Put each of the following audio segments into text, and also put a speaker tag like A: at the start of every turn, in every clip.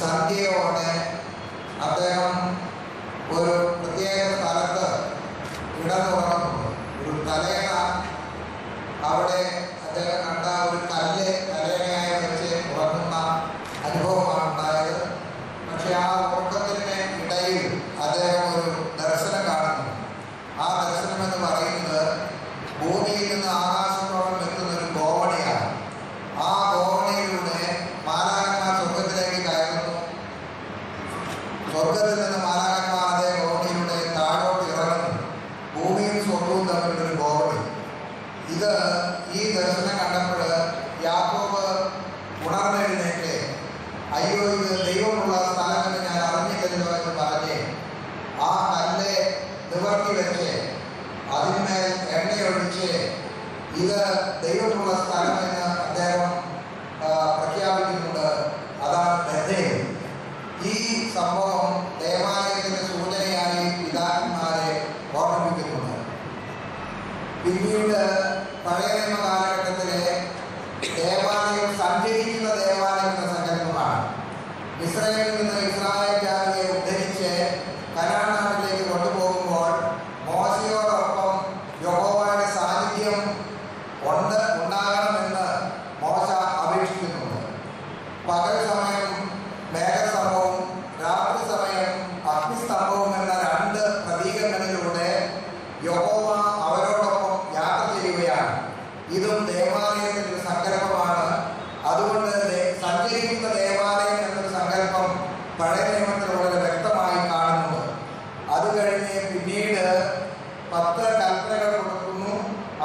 A: സന്ധ്യയോടെ അദ്ദേഹം ഒരു പ്രത്യേക സ്ഥലത്ത് കിടന്നുറങ്ങുന്നു. ഒരു തലേണ അവിടെ അദ്ദേഹം കണ്ട ഒരു കല്ല് തലേണയായി വെച്ച് ഉറങ്ങുന്ന അനുഭവമാണ് ഉണ്ടായത്. പക്ഷെ ആ ഉറക്കത്തിന് ഇടയിൽ അദ്ദേഹം ഒരു ദർശനം കാണുന്നു. ആ ദർശനം എന്ന് പറയുന്നത് ഭൂമിയിൽ നിന്ന് ആകാശത്തോളം എത്തുന്ന ഒരു ഗോവണിയാണ്. ആ ഗോവണിയിലൂടെ മാലാഖന്മാർ സ്വർഗത്തിലേക്ക് കയറുന്നു. സ്വർഗത്തിൽ നിന്ന് മാലാഖന്മാർ അതേ ഗോവണിയിലൂടെ താഴോട്ട് ഇറങ്ങുന്നു. ഭൂമിയും സ്വർഗവും തമ്മിലൊരു ഗോവണി. ഈ ദർശനം കണ്ടപ്പോൾ യാക്കോബ് ഉണർന്നെഴുന്നേറ്റ്, അയ്യോ ഇത് ദൈവമുള്ള സ്ഥലമെന്ന് ഞാൻ അറിഞ്ഞില്ലല്ലോ എന്ന് പറഞ്ഞ് ആ കല്ല് നിവർത്തി വെച്ച് അതിന്മേൽ എണ്ണയൊഴിച്ച് ഇത് ദൈവമുള്ള സ്ഥലമെന്ന് അദ്ദേഹം പ്രഖ്യാപിക്കുന്നുണ്ട്. അതാണ് ബഥേൽ. ഈ സംഭവം ദേവാലയത്തിൻ്റെ സൂചനയായി പിതാക്കന്മാരെ ഓർമ്മിപ്പിക്കുന്നുണ്ട്. പിന്നീട് പഴയ നിയമ കാലഘട്ടത്തിലെ ദേവാലയം സഞ്ചരിക്കുന്ന ദേവാലയം എന്ന സങ്കല്പമാണ്. ഇസ്രായേലിൽ നിന്ന് ഇസ്രായേൽ ജാതിയെ ഉദ്ധരിച്ച് കനാൻ നാട്ടിലേക്ക് കൊണ്ടുപോകുമ്പോൾ മോശയോടൊപ്പം യഹോവയുടെ സാന്നിധ്യം ഉണ്ടാകണമെന്ന് മോശ അപേക്ഷിക്കുന്നുണ്ട്. പകൽ സമയം മേഘസ്തംഭവും രാത്രി സമയം അഗ്നിസ്തംഭവും എന്ന രണ്ട് പ്രതീകങ്ങളിലൂടെ യഹോവ അവരോടൊപ്പം യാത്ര ചെയ്യുകയാണ്. ഇതും ദേവാലയത്തിൻ്റെ ഒരു സങ്കല്പമാണ്. അതുകൊണ്ട് സഞ്ചരിക്കുന്ന ദേവാലയം എന്നൊരു സങ്കല്പം പഴയ നിയമത്തിൽ വളരെ വ്യക്തമായി കാണുന്നുണ്ട്. അത് കഴിഞ്ഞ് പിന്നീട് 10 കൽപ്പനകൾ കൊടുക്കുന്നു.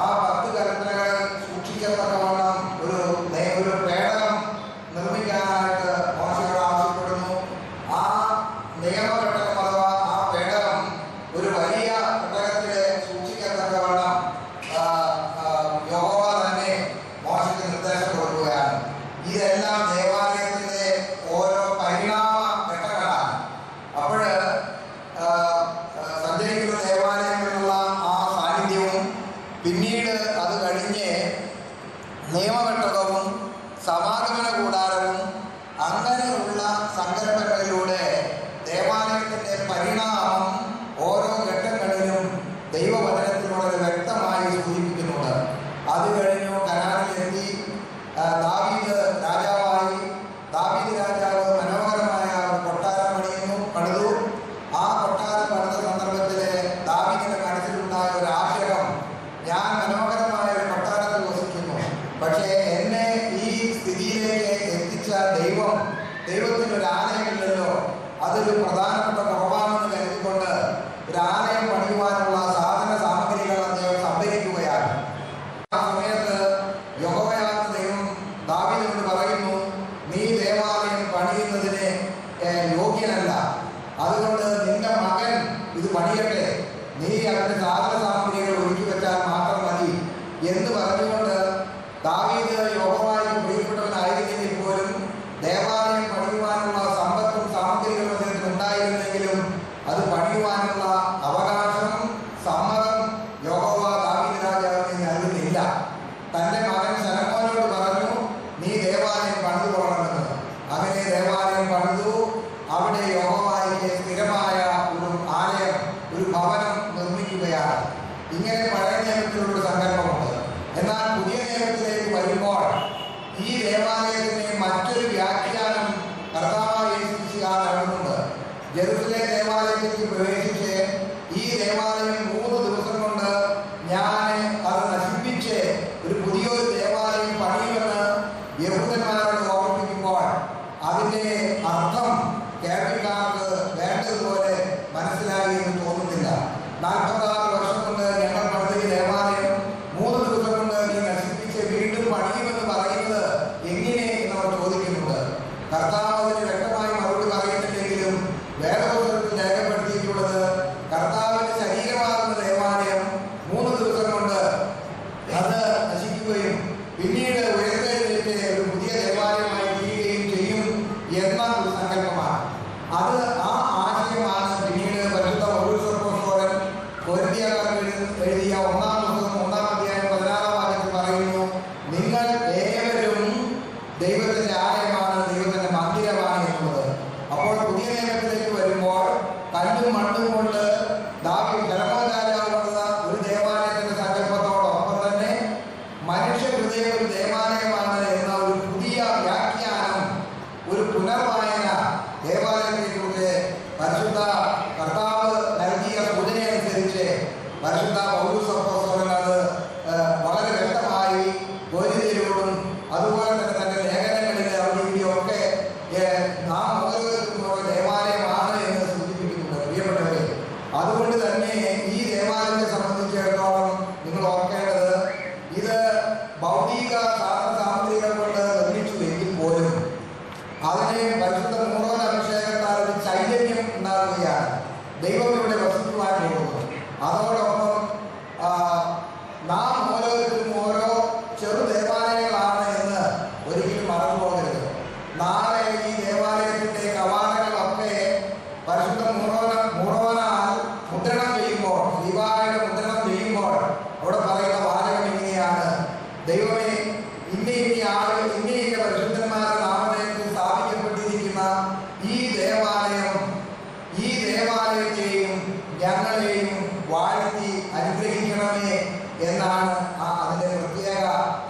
A: ആ 10 കൽപ്പനകൾ സൂക്ഷിക്കത്തക്കവണ്ണം ഒരു പേടകം നിർമ്മിക്കാനായിട്ട് മോശയോട് ആവശ്യപ്പെടുന്നു. ആ നിയമപെട്ടകം അഥവാ ആ പേടകം ഒരു വലിയ പെട്ടകത്തിൽ സൂക്ഷിക്കത്തക്കവണ്ണം യഹോവ തന്നെ മോശയ്ക്ക് നിർദ്ദേശം കൊടുക്കുകയാണ്. ഇതെല്ലാം ദേവാലയത്തിൻ്റെ ഓരോ പരിണാമ ഘട്ടങ്ങളാണ്. അപ്പോൾ സഞ്ചരിക്കുന്ന ദേവാലയങ്ങളിലുള്ള ആ സാന്നിധ്യവും പിന്നീട് അത് കഴിഞ്ഞ് നിയമഘട്ടകവും സമാഗമന കൂടാരവും അങ്ങനെയുള്ള സങ്കല്പങ്ങളിലൂടെ ദേവാലയത്തിൻ്റെ പരിണാമം ഓരോ ഘട്ടങ്ങളിലും ദൈവവചനത്തിലൂടെ വ്യക്തമായി സൂചിപ്പിക്കുന്നുണ്ട്. അത് കഴിഞ്ഞു കനാനിലെത്തി ദാവീദ് രാജാവായി. ദാവീദ് രാജാവ് മനോഹരമായ ഒരു കൊട്ടാരം പണിതു. ആ കൊട്ടാരം പണിത സന്ദർഭത്തിൽ ദാവീദിന്റെ മനസ്സിലുണ്ടായ ഒരു ആഗ്രഹം, ഞാൻ മനോഹരമായ ഒരു കൊട്ടാരത്തിൽ വസിക്കുന്നു, പക്ഷേ എന്നെ ഈ സ്ഥിതിയിലേക്ക് എത്തിച്ച ദൈവത്തിനൊരു ആലയമില്ലല്ലോ, അതൊരു പ്രധാനപ്പെട്ട കുറവാണെന്ന് കരുതിക്കൊണ്ട് ഒരു ആലയം പണിയുവാനുള്ള സാധന സാമഗ്രികൾ അദ്ദേഹം സംഭരിക്കുകയാണ്. ആ സമയത്ത് യഹോവയായ ദൈവം ദാവീദിനോട് പറയുന്നു, നീ ദേവാലയം പണിയുന്നതിന് യോഗ്യനല്ല, അതുകൊണ്ട് നിന്റെ മകൻ ഇത് പണിയട്ടെ, നീ അവൻ്റെ സാധന സാമഗ്രികൾ ഒരുക്കി വെച്ചാൽ മാത്രം മതി എന്ന് പറഞ്ഞുകൊണ്ട് ദാവീദ് യഹോവയ്ക്ക് പ്രിയപ്പെട്ടവനായിരുന്നെങ്കിൽ പോലും ദേവാലയം പണിയുവാനുള്ള സമ്പത്തും സാമഗ്രികളും അദ്ദേഹത്തിന് ഉണ്ടായിരുന്നെങ്കിലും അത് പണിയുവാനുള്ള അവകാശം, സമ്മതം യഹോവ ദാവീദ് രാജാവിന് നൽകുന്നില്ല. തൻ്റെ മകൻ ശലോമോനോട് പറഞ്ഞു, നീ ദേവാലയം പണിതു കൊള്ളണമെന്ന്. അങ്ങനെ ദേവാലയം പണിതു. അവിടെ യഹോവയ്ക്ക് സ്ഥിരമായ ഒരു ആലയം, ഒരു ഭവനം നിർമ്മിക്കുകയാണ്. ഇങ്ങനെ പഴയ നിയമത്തിലുള്ള സങ്കല്പമുണ്ട്. എന്നാൽ പുതിയ നിയമത്തിലേക്ക് വരുമ്പോൾ ഈ ദേവാലയത്തിന് മറ്റൊരു വ്യാഖ്യാനം കർത്താവായ യേശു നൽകുന്നുണ്ട്. ജെറുസലേം ദേവാലയത്തിലേക്ക് പ്രവേശിച്ച് ഈ ദേവാലയം 3 ദിവസം കൊണ്ട് ഞാൻ അത് നശിപ്പിച്ച് ഒരു പുതിയൊരു ദേവാലയം പണിയുമെന്ന് യഹൂദന്മാരോട് ഓർമ്മിപ്പിക്കുമ്പോൾ അതിൻ്റെ അർത്ഥം കേൾവിക്കാർക്ക് വേണ്ടതുപോലെ മനസ്സിലായി എന്ന് തോന്നുന്നില്ല. 46 വർഷം കൊണ്ട് ഞങ്ങൾ പണിത ദേവാലയം 3 ദിവസം കൊണ്ട് നീ നശിപ്പിച്ച് വീണ്ടും പണിയുമെന്ന് പറയുന്നത് എങ്ങനെ എന്നവർ ചോദിക്കുന്നുണ്ട്. കർത്താവ് അതിന് വ്യക്തമായി മറുപടി പറയുന്നില്ലെങ്കിലും വേദപുസ്തകത്തിൽ രേഖപ്പെടുത്തിയിട്ടുള്ളത് കർത്താവിൻ്റെ ശരീരമാകുന്ന ദേവാലയം 3 ദിവസം കൊണ്ട് അത് നശിക്കുകയും പിന്നീട് ഉയർത്തെഴുന്നേറ്റ് ഒരു പുതിയ ദേവാലയമായി തീരുകയും ചെയ്യും എന്ന ഒരു സങ്കല്പമാണ്. അത് ആ ആശയമാണ് പിന്നീട് പരിശുദ്ധ പൗലോസ് കൊരിന്ത്യക്കാർക്ക് എഴുതിയ 1-ാം പുസ്തകം 1-ാം അധ്യായം 16-ാം വാക്യത്തിൽ പറയുന്നു, നിങ്ങൾ ഏവരും ദൈവത്തിൻ്റെ ആലയമാണ്, ദൈവത്തിൻ്റെ മന്ദിരമാണ് എന്നുള്ളത്. അപ്പോൾ പുതിയ നിയമത്തിലേക്ക് വരുമ്പോൾ കല്ലും മണ്ണും കൊണ്ട് ശലോമോൻ രാജാവ് പണിത ഒരു ദേവാലയത്തിന്റെ സങ്കല്പത്തോടൊപ്പം തന്നെ മനുഷ്യ ഹൃദയം ഒരു ദേവാലയമാണ് എന്ന ഒരു പുതിയ വ്യാഖ്യാനം, ഒരു പുനർവായന ദേവാലയത്തെക്കുറിച്ച് പരിശുദ്ധ കർത്താവ് നൽകിയ സൂചനയനുസരിച്ച് പരിശുദ്ധ പൗലോസ് അപ്പോസ്തലൻ അത് വളരെ വ്യക്തമായി ഗോരിന്ത്യരോടും അതുപോലെ തന്നെ തന്റെ ലേഖനങ്ങളിലെ അവിടെയൊക്കെ നാം ഓരോരുത്തരും ഓരോ ദേവാലയമാണ് എന്ന് സൂചിപ്പിക്കുന്നുണ്ട്. പ്രിയപ്പെട്ടവരെ, അതുകൊണ്ട് തന്നെ ഈ ദേവാലയത്തെ സംബന്ധിച്ചിടത്തോളം നിങ്ങൾ ഓർക്കേണ്ടത്, ഇത് ഭൗതിക സാധന സാമഗ്രികൾ കൊണ്ട് നിർമ്മിച്ചു എങ്കിൽ പോലും അതിനെ പരിശുദ്ധ മൂറോൻ അഭിഷേകത്താൽ ഒരു ചൈതന്യം ഉണ്ടാകുകയാണ്. ദൈവം ഇവിടെ വസിക്കുവാൻ പോകുന്നു. അതോടൊപ്പം നാം ഓരോരുത്തരും ഓരോ ചെറു ദേവാലയങ്ങളാണ് എന്ന് ഒരിക്കലും മറന്നു പോകരുത്. നാളെ ഈ ദേവാലയത്തിന്റെ കവാടങ്ങളൊക്കെ പരിശുദ്ധ മൂറോനാൽ മുദ്രണം ചെയ്യുമ്പോൾ, ദീപാവലിയുടെ മുദ്രണം ചെയ്യുമ്പോൾ അവിടെ പറയുന്ന വാചകം ഇങ്ങനെയാണ്: ദൈവമേ, ഇന്ന ആളുകൾ ഇന്ന പരിശുദ്ധന്മാരുടെ നാമധേയത്തിൽ സ്ഥാപിക്കപ്പെട്ടിരിക്കുന്ന ഈ ദേവാലയത്തെയും ഞങ്ങളെയും വാഴ്ത്തി അനുഗ്രഹിക്കണമേ എന്നാണ് അതിന്റെ പ്രത്യേക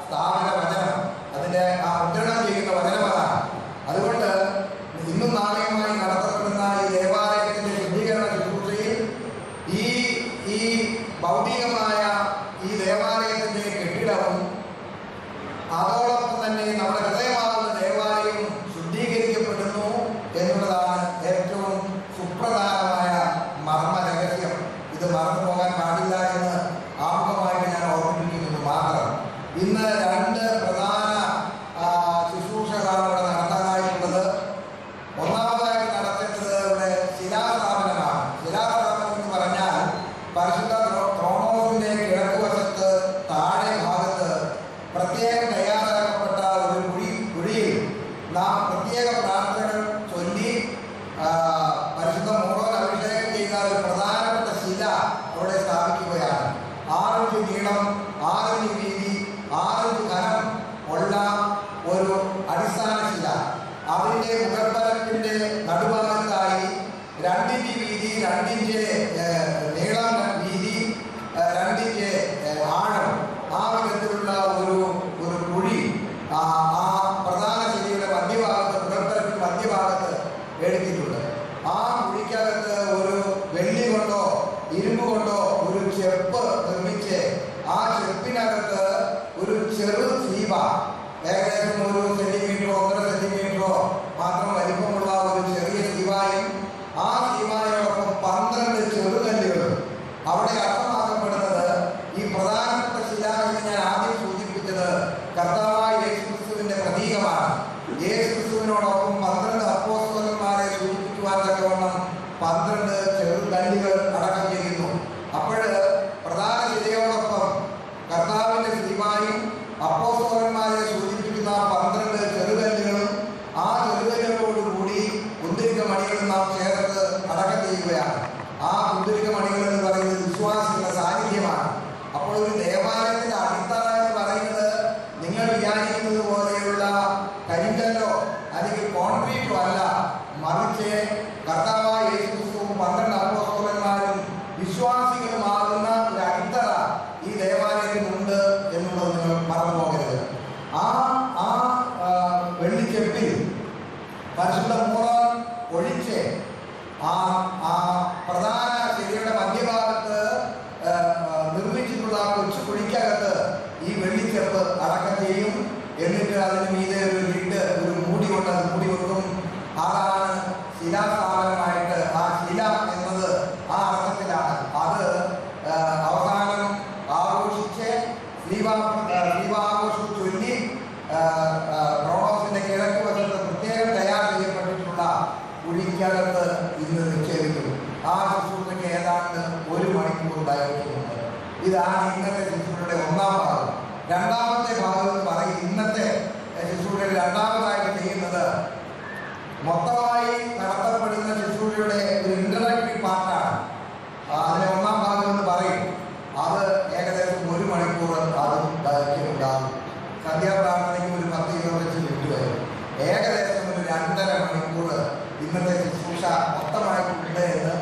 A: സ്ഥാപന വചനം, അതിന്റെ മുദ്രണം ചെയ്യുന്ന വചനമാണ്. അതുകൊണ്ട് ഇന്നും നാളെയുമായി നടത്തപ്പെടുന്ന ഈ ദേവാലയത്തിന്റെ ശുദ്ധീകരണ ശുശ്രൂഷയിൽ ഈ ഭൗതികമായ ഈ ദേവാലയത്തിന്റെ കെട്ടിടവും അതോടൊപ്പം തന്നെ നമ്മുടെ ഹൃദയമാകുന്ന ദേവാലയവും ശുദ്ധീകരിക്കപ്പെടുന്നു എന്നുള്ളതാണ് ഏറ്റവും സുപ്രധാനമായ മർമ്മ രഹസ്യം. ഇത് മറന്നു പോകാൻ പാടില്ല എന്ന് ആമുഖമായിട്ട് ഞാൻ ഓർമ്മിപ്പിക്കുന്നു മാത്രം. ഇന്ന് രണ്ട് പ്രധാന ശുശ്രൂഷകളാണ് ഇവിടെ നടത്താനായിട്ടുള്ളത്. ഒന്നാമതായിട്ട് നടത്തേണ്ടത് ഇവിടെ ശിലാസ്ഥാപനമാണ്. ശിലാസ്ഥാപനം എന്ന് പറഞ്ഞാൽ പരിശുദ്ധ ത്രോണോസിന്റെ കിഴക്കുവശത്ത് താഴെ ഭാഗത്ത് പ്രത്യേകം തയ്യാറാക്കപ്പെട്ട ഒരു കുഴിയിൽ നാം പ്രത്യേക പ്രാർത്ഥനകൾ ചൊല്ലി പരിശുദ്ധ മൂറോൻ അഭിഷേകം ചെയ്യുന്ന ഒരു പ്രധാനപ്പെട്ട ശില അവിടെ സ്ഥാപിക്കുകയാണ്. 6 ഇഞ്ച് നീളം, 6 ഇഞ്ച് വീതി, 6 ഇഞ്ച് കനം ഉള്ള ഒരു അടിസ്ഥാന ശില. അതിൻ്റെ മുഖപ്പരപ്പിന്റെ നടുഭാഗത്തായി 2 ഇഞ്ച് വീതി, 2 ഇഞ്ച് നീളം, വീതി, 2 ഇഞ്ച് ആഴം, ആ വിധത്തിലുള്ള ഒരു കുഴി ആ പ്രധാന ശിലയുടെ മധ്യഭാഗത്ത്, മുഖപ്പരപ്പിന്റെ മധ്യഭാഗത്ത് എടുത്തിട്ടുണ്ട്. ആ കുഴിക്കകത്ത് ഒരു വെള്ളി കൊണ്ടോ ഇരുമ്പ് കൊണ്ടോ ഒരു ചെപ്പ് നിർമ്മിച്ച് ആ ചെപ്പിനകത്ത് ഒരു ചെറു സീവ, ഏകദേശം 1 സെന്റിമീറ്ററോ 1.5 സെന്റിമീറ്ററോ മാത്രം വലിപ്പമുള്ള ഒരു ചെറിയ സീവായും ആ സീവായോടൊപ്പം 12 ചെറുകല്ലുകളും. അവിടെ അർത്ഥമാക്കപ്പെടുന്നത് ഈ പ്രധാനപ്പെട്ട ശില എന്ന് ഞാൻ ആദ്യം സൂചിപ്പിച്ചത് കർത്താവായ യേശുക്രിസ്തുവിന്റെ പ്രതീകമാണ്. യേശുക്രിസ്തുവിനോടൊപ്പം 12 അപ്പോസ്തലന്മാരെ സൂചിപ്പിക്കുവാൻ തക്കവണ്ണം 12 ചെറുകല്ലുകൾ അടക്കം ചെയ്യുന്നു. അപ്പോൾ പ്രധാന ശിലയോടൊപ്പം കർത്താവിന്റെ ശിലയും അപ്പോസ്തലന്മാരെ സൂചിപ്പിക്കുന്ന 12 ചെറുകല്ലുകളും ആ ചെറുകല്ലുകളോടുകൂടി കുന്തിരിക്ക മണികളും നാം ചേർത്ത് അടക്കം ചെയ്യുകയാണ്. ആ കുന്തിരിക്ക മണികൾ എന്ന് പറയുന്നത് വിശ്വാസികളുടെ സാന്നിധ്യമാണ്. അപ്പോൾ ഒരു ദേവാലയത്തിന്റെ അടിത്തറ എന്ന് പറയുന്നത് നിങ്ങൾ വിചാരിക്കുന്നത് പോലെയുള്ള കരിങ്കല്ലോ അല്ലെങ്കിൽ കോൺക്രീറ്റോ അല്ല, മറിച്ച് കർത്താവായ യേശുക്രിസ്തുവും 12 അപ്പോസ്തലന്മാരും വിശ്വാസികളുമാകുന്ന ഒരു അടിത്തറ ഈ ദേവാലയത്തിനുണ്ട് എന്നുള്ളത് നിങ്ങൾ മറന്നു പോകരുത്. ആ വെള്ളിച്ചെപ്പിൽ പരിശുദ്ധ മൂറോൻ ഒഴിച്ച് ആ പ്രധാന ശിലയുടെ മധ്യഭാഗത്ത് നിർമ്മിച്ചിട്ടുള്ള കൊച്ചു കുഴിക്കകത്ത് ഈ വെള്ളിച്ചെപ്പ് അടക്കം ചെയ്യും. എന്നിട്ട് അതിന് മീതെ ഒരു ലിഡ്, ഒരു മൂടി കൊണ്ട് അത് മൂടി വെക്കും. അതാണ് ശിലാസ്ഥാപനമായിട്ട്. ആ ശില എന്നത് ആ അർത്ഥത്തിലാണ്. അത് അവസാനം ആഘോഷിച്ച് ദീപാഘോഷം ചൊല്ലി ക്രോണോസിന്റെ കിഴക്ക് വശത്ത് പ്രത്യേകം തയ്യാർ ചെയ്യപ്പെട്ടിട്ടുള്ള കുഴിക്കകത്ത് ഇന്ന് നിക്ഷേപിക്കും. ആ ശുശ്രൂഷയ്ക്ക് ഏതാണ്ട് 1 മണിക്കൂർ ദൈർഘ്യമുണ്ട്. ഇതാണ് ഇന്നത്തെ ശുശ്രൂഷയുടെ ഒന്നാം ഭാഗം. രണ്ടാമത്തെ ഭാഗം എന്ന് പറയും ഇന്നത്തെ ശുശ്രൂഷയിൽ രണ്ടാമതായിട്ട് ചെയ്യുന്നത് മൊത്തമായി നടത്തപ്പെടുന്ന ശുശ്രൂഷയുടെ ഒരു ഇന്ററാക്റ്റീവ് പാർട്ടാണ്. അതിന്റെ ഒന്നാം ഭാഗം എന്ന് പറയും. അത് ഏകദേശം 1 മണിക്കൂർ അതും ദൈർഘ്യമുണ്ടാകും. സന്ധ്യാപ്രാർത്ഥനയ്ക്ക് ഒരു 10-25 മിനിറ്റ് വരും. ഏകദേശം ഒരു 2.5 മണിക്കൂർ ഇന്നത്തെ ശുശ്രൂഷ മൊത്തമായിട്ടുണ്ട് എന്ന്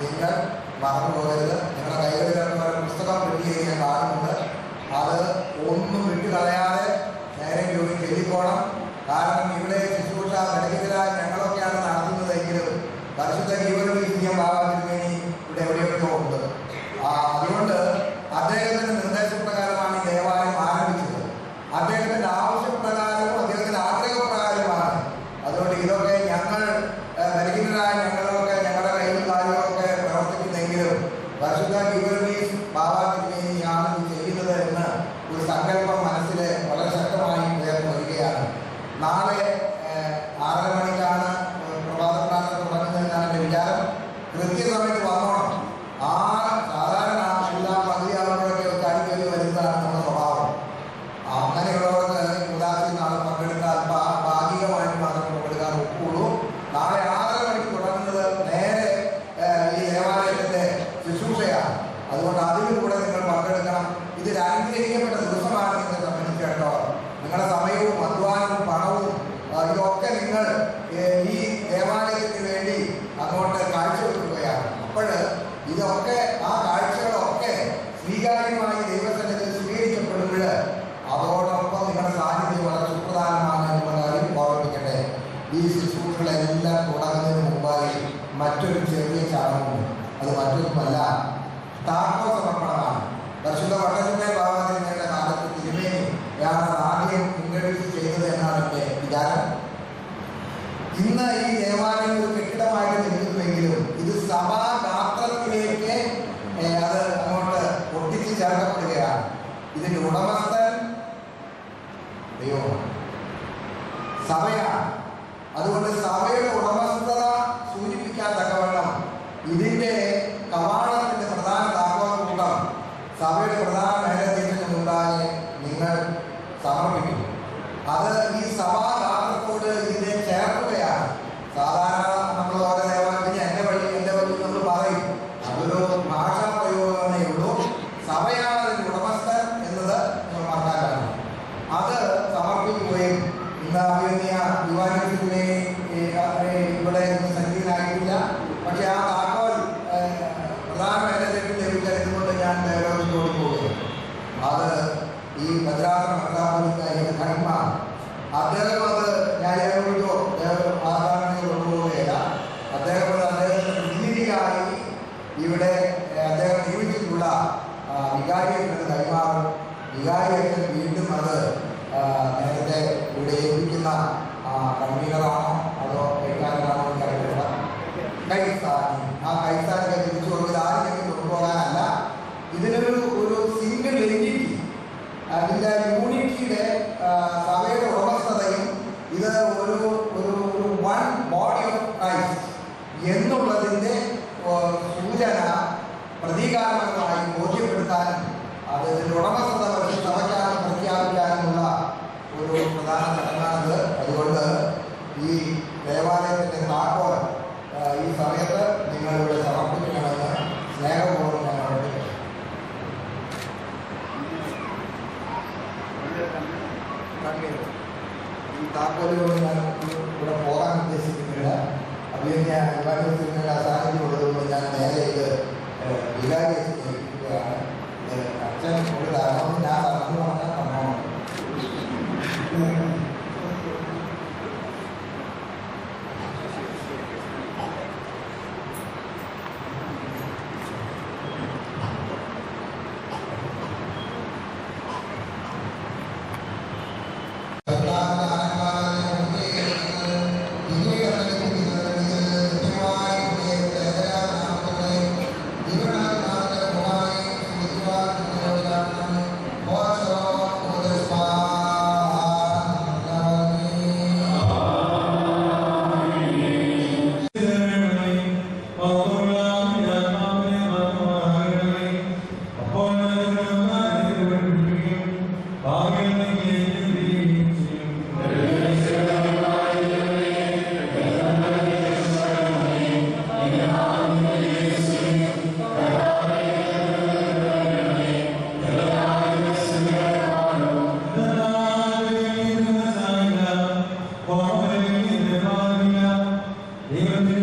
A: നിങ്ങൾ മറന്നു പോകരുത്. നിങ്ങളുടെ കൈകളിലുള്ള പുസ്തകം കിട്ടിയത് ഞാൻ കാണുന്നുണ്ട്. അത് ഒന്നും വിട്ടുകളയാതെ നേരെ ജോലി ചെല്ലിക്കോണം. കാരണം ഇവിടെ ശുശ്രൂഷ ബലഹീനരായ ഞങ്ങളൊക്കെയാണ് നടത്തുന്നതെങ്കിലും പരിശുദ്ധ ജീവനോപയോഗിക്കാൻ പാകാതിരുന്നേനി ഇവിടെ എവിടെയൊക്കെയോ ഉണ്ട്. അതുകൊണ്ട് അദ്ദേഹത്തിൻ്റെ നിർദ്ദേശപ്രകാരമാണ് ഈ ദേവാലയം ആരംഭിച്ചത്. അദ്ദേഹത്തിൻ്റെ ആവശ്യപ്രകാരവും അദ്ദേഹത്തിൻ്റെ ആഗ്രഹപ്രകാരമാണ്. അതുകൊണ്ട് ഇതൊക്കെ ഞങ്ങൾ ബലഹീനരായ ഞങ്ങളൊക്കെ ഞങ്ങളുടെ കയ്യിലും കാര്യങ്ങളൊക്കെ പ്രവർത്തിക്കുന്നെങ്കിലും പരിശുദ്ധ ജീവനോപയോഗി പാകാതിരുന്നേനിയാണ് ഇത് ചെയ്യുന്നത് എന്ന് ഒരു സങ്കല്പം മനസ്സിൽ വളരെ ശക്തമായി ഉയർന്നു വരികയാണ്. നാളെ 6:30 മണിക്കാണ് പ്രഭാത പ്രാർത്ഥന തുടങ്ങുന്നതെന്നാണ് എൻ്റെ വിചാരം. കൃത്യസമയത്ത് വന്നോണം. സാധാരണ എല്ലാം പകുതിയാകുമ്പോഴൊക്കെ കാര്യങ്ങളിൽ വരുന്നതാണ് നമ്മുടെ സ്വഭാവം. അങ്ങനെയുള്ളവർക്ക് ഉദാസീന നാളെ പങ്കെടുക്കാൻ ഭാഗികമായിട്ട് മാത്രം പങ്കെടുക്കാൻ ഒക്കുള്ളൂ. നാളെ 6:30 മണിക്ക് തുടങ്ങുന്നത് നേരെ ഈ ദേവാലയത്തിൻ്റെ ശുശ്രൂഷയാണ്. അതുകൊണ്ട് അതിലും കൂടെ നിങ്ങൾ പങ്കെടുക്കണം. ഇത് അനുഗ്രഹിക്കപ്പെട്ട ദിവസമാണ് നിങ്ങളെ സംബന്ധിച്ച് കേട്ടോ. നിങ്ങളുടെ സമയവും അധ്വാനവും പണവും ഇതൊക്കെ നിങ്ങൾ ഈ ദേവാലയത്തിന് വേണ്ടി അങ്ങോട്ട് കാഴ്ചവെക്കുകയാണ്. അപ്പോൾ ഇതൊക്കെ ആ കാഴ്ചകളൊക്കെ സ്വീകാര്യമായി ദൈവസന്നിധിയിൽ സ്വീകരിക്കപ്പെടുമ്പോൾ അതോടൊപ്പം നിങ്ങളുടെ സാന്നിധ്യം വളരെ സുപ്രധാനമാണ് എന്നുള്ള കാര്യം ഓർമ്മിപ്പിക്കട്ടെ. ഈ ശുശ്രൂഷകളെല്ലാം തുടങ്ങുന്നതിന് മുമ്പായി മറ്റൊരു ചെറിയ ചടങ്ങുണ്ട്. അത് മറ്റൊന്നുമല്ല, താക്കോൽ സമർപ്പണമാണ്. പരിശുദ്ധ വട്ടത്തിൻ്റെ ഭാഗത്തിൻ്റെ കാലത്ത് തിരുമേനിയാണ് ആദ്യം ഇൻട്രൊഡ്യൂസ് ചെയ്തത് എന്നാണ് എൻ്റെ വിചാരം. ഇന്ന് ഈ ദേവാലയം ഒരു കെട്ടിടമായിട്ട് നിൽക്കുന്നുവെങ്കിലും ഇത് സഭാഗാത്രത്തിലേക്ക് അത് അങ്ങോട്ട് ഒട്ടിച്ച് ചേർക്കപ്പെടുകയാണ്. ഇതിൻ്റെ ഉടമസ്ഥൻ ദൈവമാണ്, സഭയാണ്. അതുകൊണ്ട് സഭയുടെ ഉടമസ്ഥത സൂചിപ്പിക്കാൻ തക്കവണ്ണം ഇതിൻ്റെ കവാടത്തിൻ്റെ പ്രധാന താക്കോൽക്കൂട്ടം സഭയുടെ പ്രധാന മേലധ്യക്ഷന് മുമ്പാകെ നിങ്ങൾ സമർപ്പിക്കും. അത് ഈ സഭാഗാത്രത്തോട് ഇതിനെ ചേർക്കുകയാണ്. സാധാരണ നമ്മൾ ഓരോ ദേവാലയത്തിന് എൻ്റെ വഴി നമ്മൾ പറയും. അതൊരു ഭാഷാ പ്രയോഗമേ ഉള്ളൂ. സഭയാണ് അതിൻ്റെ ഉടമസ്ഥൻ എന്നത് നമ്മൾ മറക്കാനാണ്. അത് സമർപ്പിക്കുകയും ഇന്ന് അഭിനയ യുവാനത്തിനെ ഇവിടെ സന്നിധിയിലായിട്ടില്ല. പക്ഷെ ആ താക്കോൽ പ്രധാന മേലധ്യക്ഷൻ ലഭിച്ചതുകൊണ്ട് ഞാൻ ദേവലോകത്തോട് പോകുകയും അത് ഈ ഭദ്രാസന മെത്രാപ്പൊലീത്ത ഖണ്ഡമാണ്. അദ്ദേഹം അത് ന്യായാലയത്തിലോ ആധാരണയിൽ കൊണ്ടുപോവുകയില്ല. അദ്ദേഹം അദ്ദേഹത്തിൻ്റെ പ്രതിനിധിയായി ഇവിടെ അദ്ദേഹം നിയമിച്ചിട്ടുള്ള വികാരിയത്തിന് കൈമാറും. വികാരിയത്തിന് വീണ്ടും അത് നേരത്തെ ഇവിടെ ഏൽപ്പിക്കുന്ന കൺവീനറാണോ അതോ കൈകാരനാണോ എനിക്കറിയില്ല. കൈസ്ഥാനി ആ കൈസ്ഥാനിക്ക് തിരിച്ചു കൊടുക്കുന്നത് ആരെങ്കിലും കൊണ്ടുപോകാനല്ല. ഇതിനൊരു സിംഗിൾ എൻറ്റിറ്റി, അതിൻ്റെ യൂണിറ്റിയുടെ സഭയുടെ ഉടമസ്ഥതയും ഇത് ഒരു വൺ ബോഡി ഓഫ് ക്രൈസ്റ്റ് എന്നുള്ളതിൻ്റെ സൂചന പ്രതീകാത്മകമായി ബോധ്യപ്പെടുത്താനും അത് ഇതിൻ്റെ ഉടമസ്ഥത സഭയ്ക്കാണ് പ്രഖ്യാപിക്കാനുമുള്ള ഒരു പ്രധാന ചടങ്ങാണിത്. അതുകൊണ്ട് ഈ ദേവാലയത്തിൻ്റെ താക്കോൽ ഈ സമയത്ത് നിങ്ങളിവിടെ സമർപ്പിക്കണമെന്ന് സ്നേഹപൂർവ്വം ഞാൻ ഓർമ്മിപ്പിക്കുന്നു. ഈ താക്കോലുകൾ ഞാൻ ഇവിടെ പോകാൻ ഉദ്ദേശിക്കുന്നില്ല. അഭിനയ വിഭാഗത്തിൽ സാന്നിധ്യം ഉള്ളതുകൊണ്ട് ഞാൻ നേരെ ഇത് വികാരിക്കുകയാണ്. അച്ഛൻ ഒരു തരണം ഞാൻ തരണം പറഞ്ഞാൽ തന്നോണം.
B: Amen.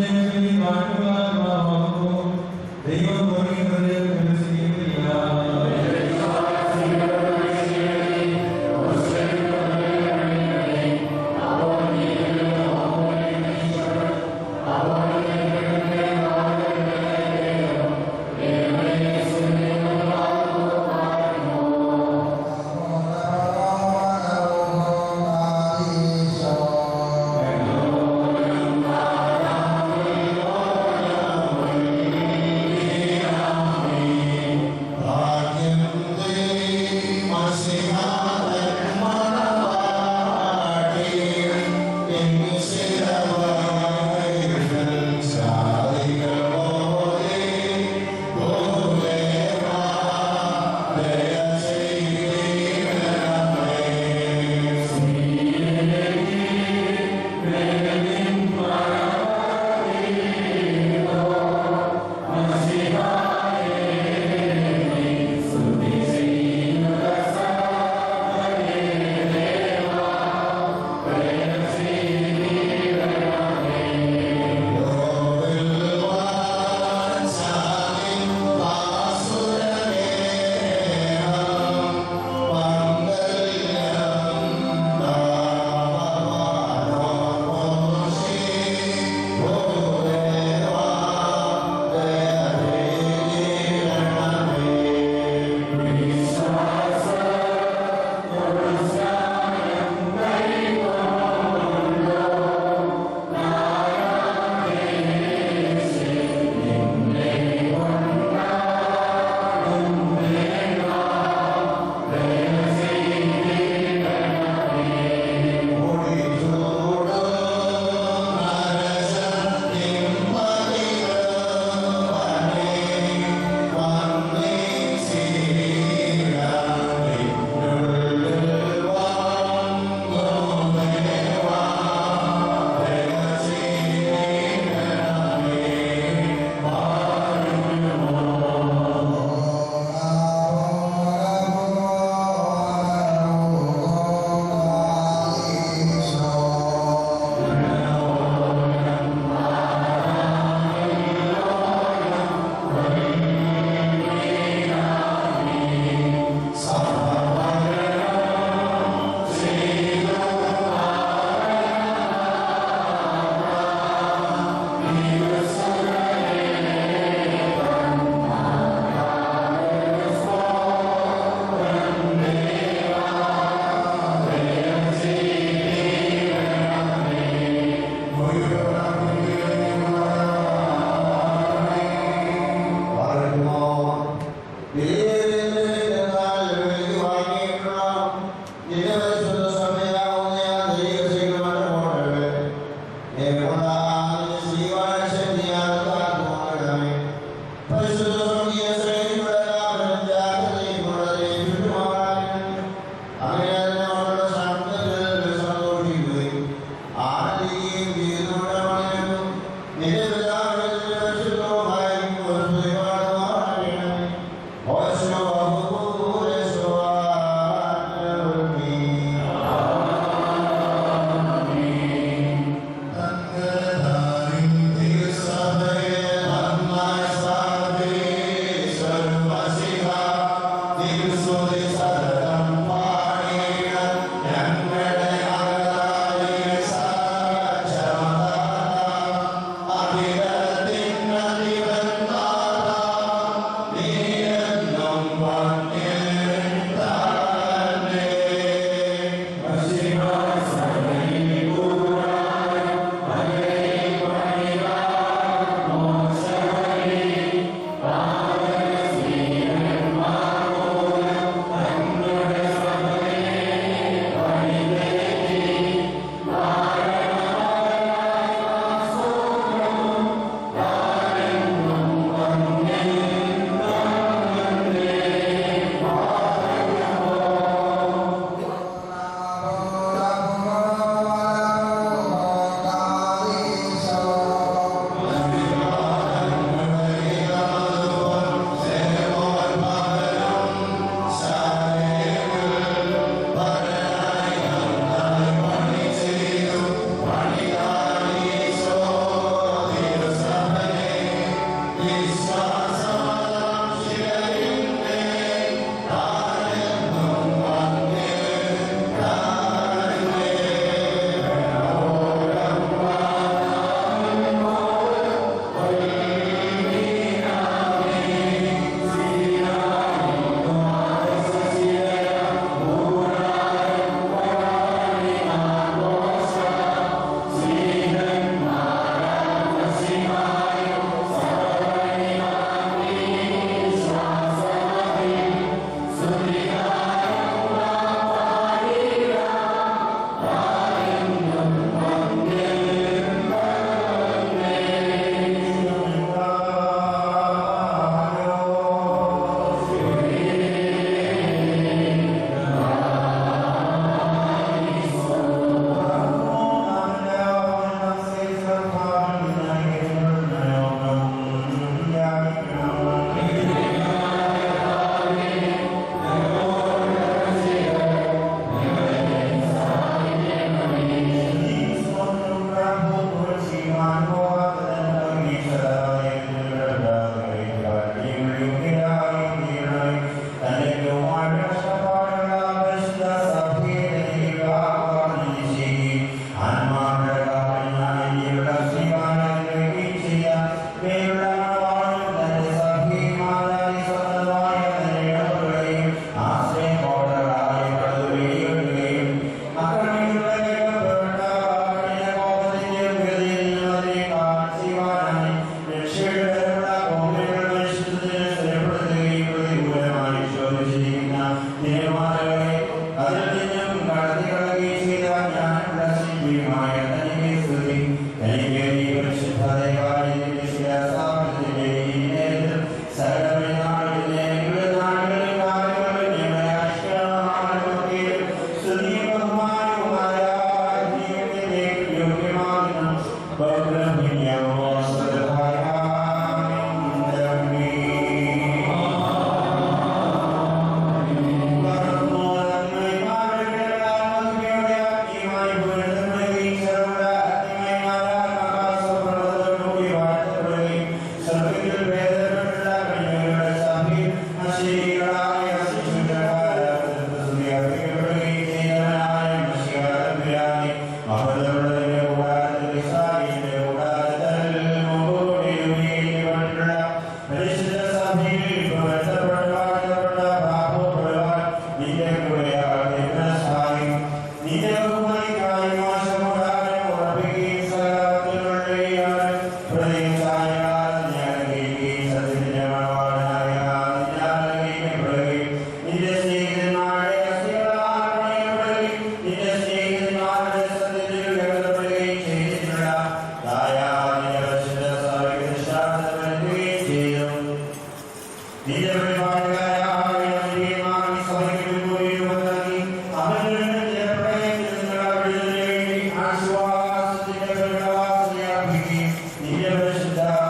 B: Yeah.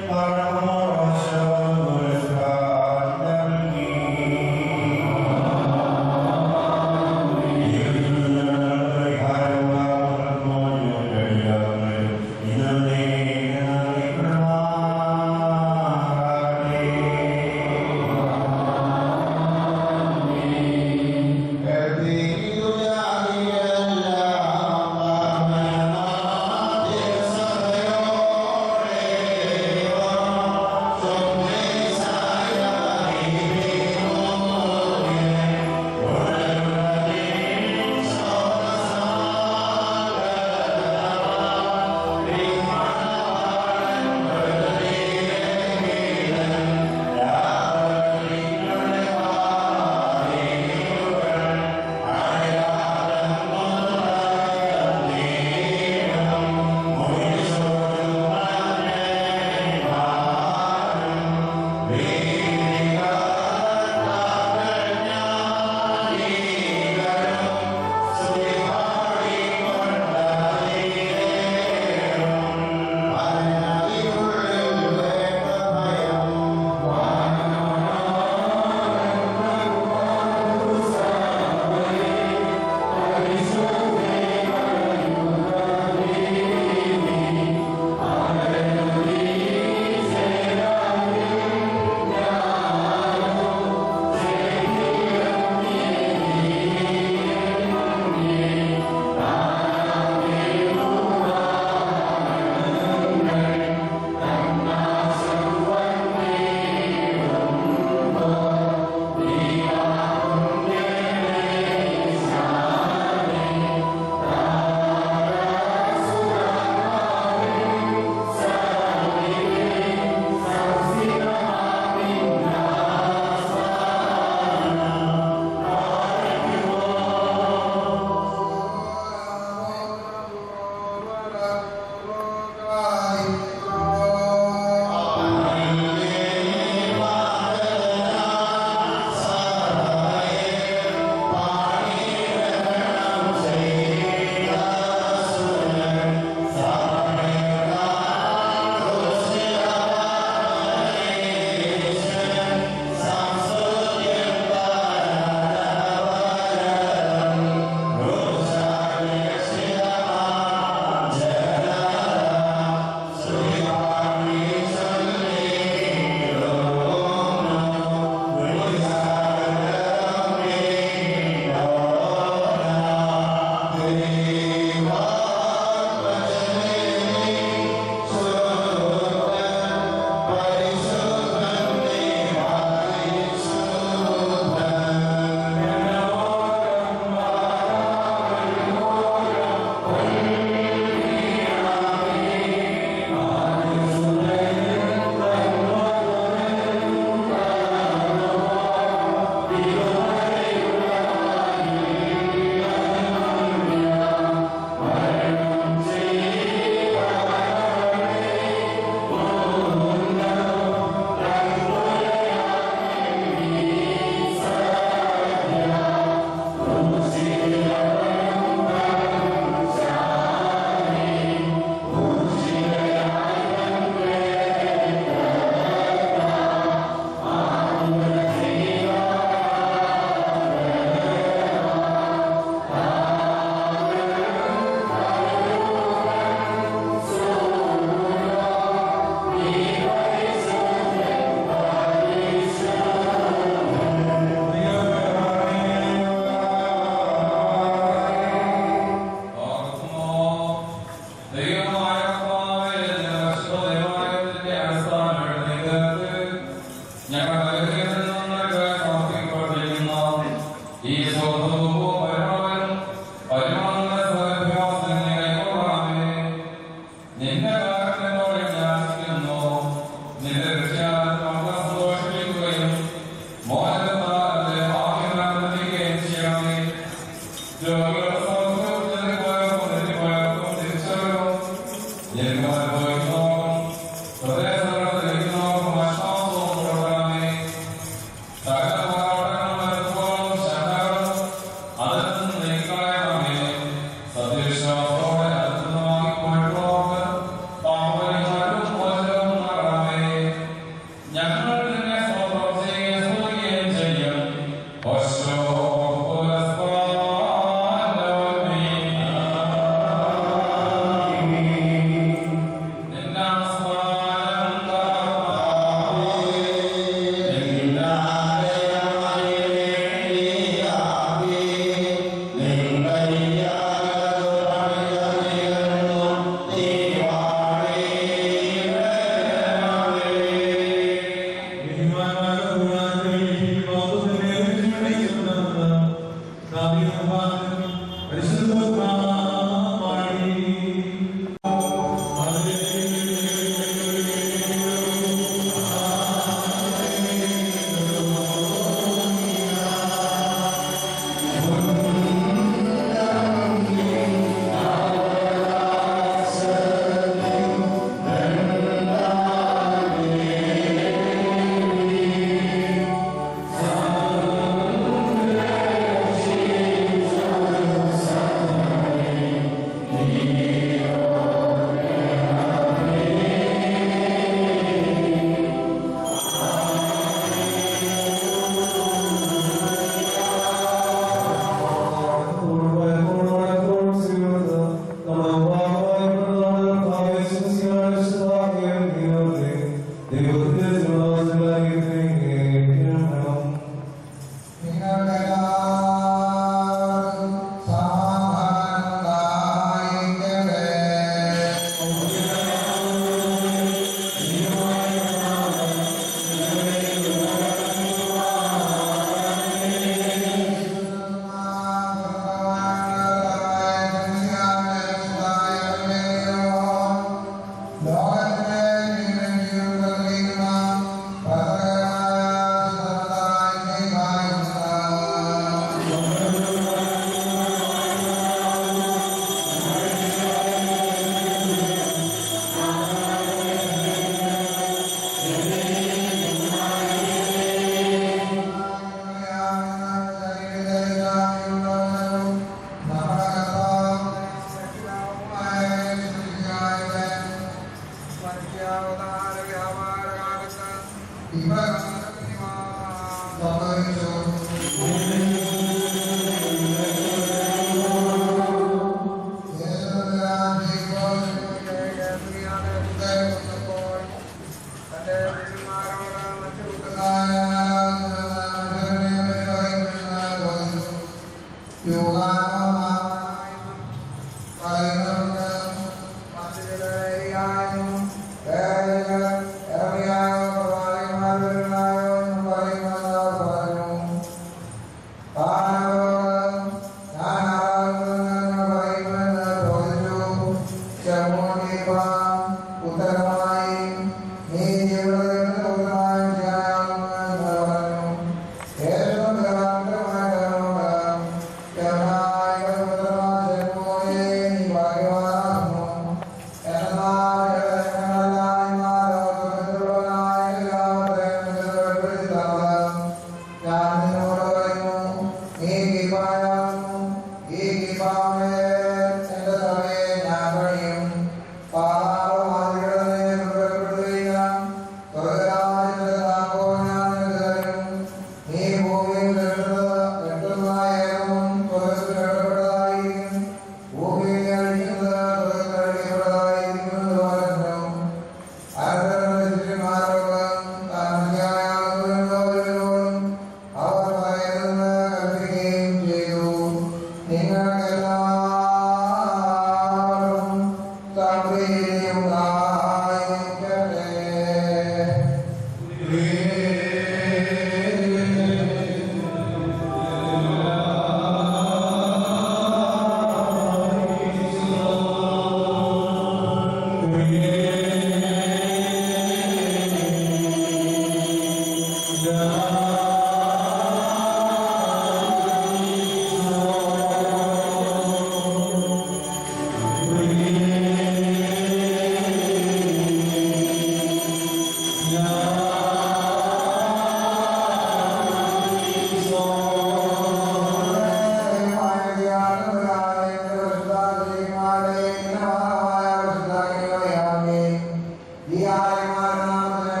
A: ഈ ആലയമാരുടെ നാമത്തിന്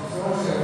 A: ശുശ്രൂഷയുടെ